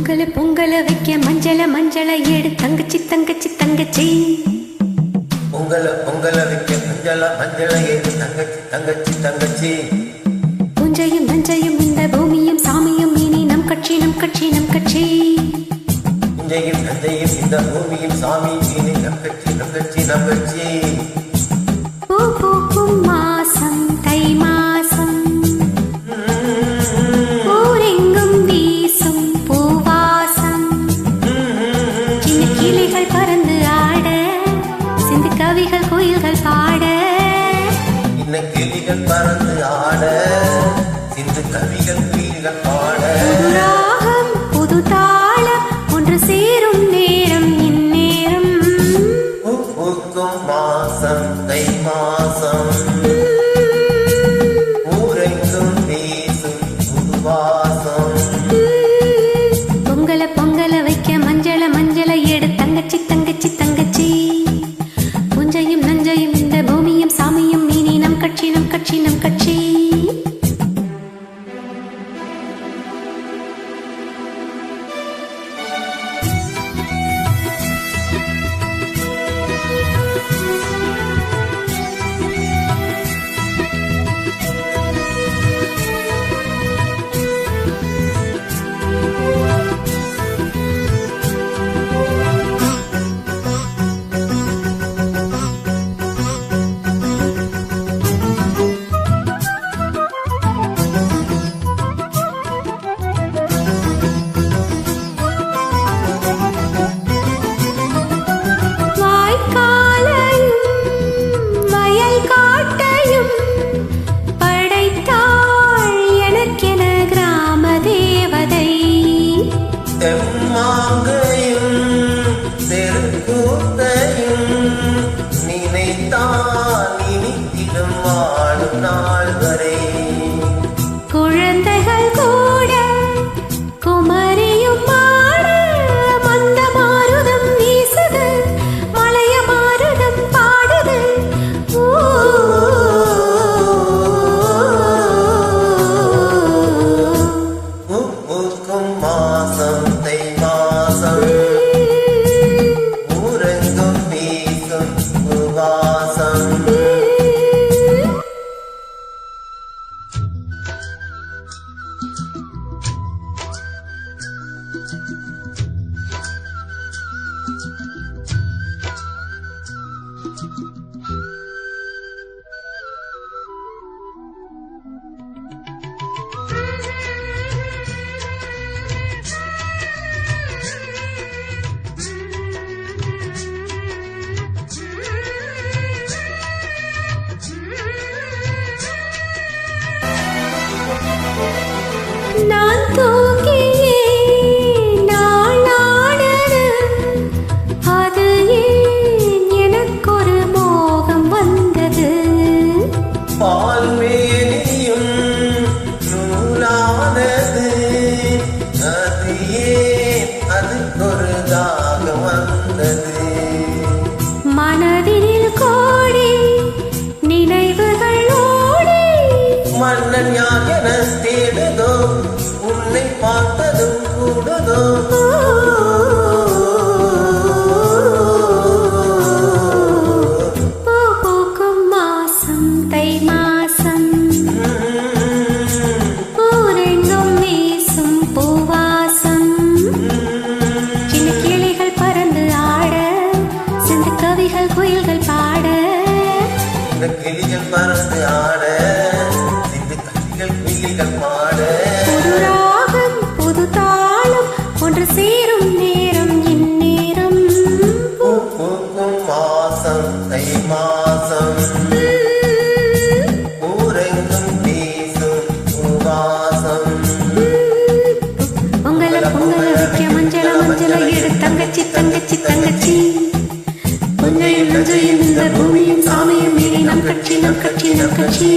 பொங்கல பொங்கல வைக்க மஞ்சள மஞ்சள எடு தங்கச்சி தங்கச்சி தங்கச்சி. பொங்கல பொங்கல வைக்க மஞ்சள மஞ்சள எடு தங்கச்சி தங்கச்சி தங்கச்சி. புஞ்சையும் நஞ்சையும் இந்த பூமியும் சாமியும் இனி நம் கட்சி நம் கட்சி நம் கட்சி. புஞ்சையும் நஞ்சையும் இந்த பூமியும் சாமியும் இனி நம் கட்சி நம் கட்சி நம் கட்சி. பூ பூக்கும் மாசம் தை மாசம், ஊரெங்கும் வீசும் பூவாசம். சின்ன கிளிகள் பறந்து ஆட, சிந்து கவிகள் கோயில்கள் பாட. சின்ன கிளிகள் பறந்து ஆட, சிந்து கவிகள் கோயில்கள் பாட. புது ராகம் புது தாளம் ஒன்று சேரும் நேரம் இந்நேரம். பூ பூக்கும் மாசம் தை மாசம், ஊரெங்கும் வீசும் புதுவாசம். பொங்கல பொங்கல வைக்க மஞ்சள மஞ்சள எடு தங்கச்சி தங்கச்சி தங்கச்சி. புஞ்சையும் நஞ்சையும் இந்த பூமியும் சாமியும் இனி நம் கட்சி நம் கட்சி நம் கட்சி. தெம்மாங்கையும் தெருக்கூத்தையும் நினைத்தால் இனித்திடும் வாழும் நாள் வரை. குழந்தைகள் கூட குமரியும் மாட, மந்த மாருதம் வீசுது மலைய மாருதம் பாடுது. பூக்கும் மாசம் தை மாசம், ஊரெங்கும் வீசும் பூவாசம். நான் தூங்கியே நாளானது, அது ஏன் எனக்கொரு மோகம் வந்தது. பால் மேனியும் நூலானது, அது ஏன் அதுக்கொரு தாகம் வந்தது. மனதில் கோடி நினைவுகள் ஓடி, மன்னன் யார் என தேடுதோ, உன்னை பார்த்ததும் கூடுதோ. பூ பூக்கும் மாசம் தை மாசம், ஊரெங்கும் வீசும் பூவாசம். சின்ன கிளிகள் பறந்து ஆட, சிந்து கவிகள் கோயில்கள் பாட. இந்த கிளிகள் பறந்து ஆட, சிந்து கவிகள் கோயில்கள் பாட. புது ராகம் புது தாளம் ஒன்று சேரும் நேரம் இந்நேரம். பூ பூக்கும் மாசம் தை மாசம், ஊரெங்கும் வீசும் பூவாசம். பொங்கல பொங்கல வைக்க மஞ்சள மஞ்சள எடு தங்கச்சி தங்கச்சி தங்கச்சி. புஞ்சையும் நஞ்சையும் இந்த பூமியும் சாமியும் இனி நம் கட்சி நம் கட்சி நம் கட்சி.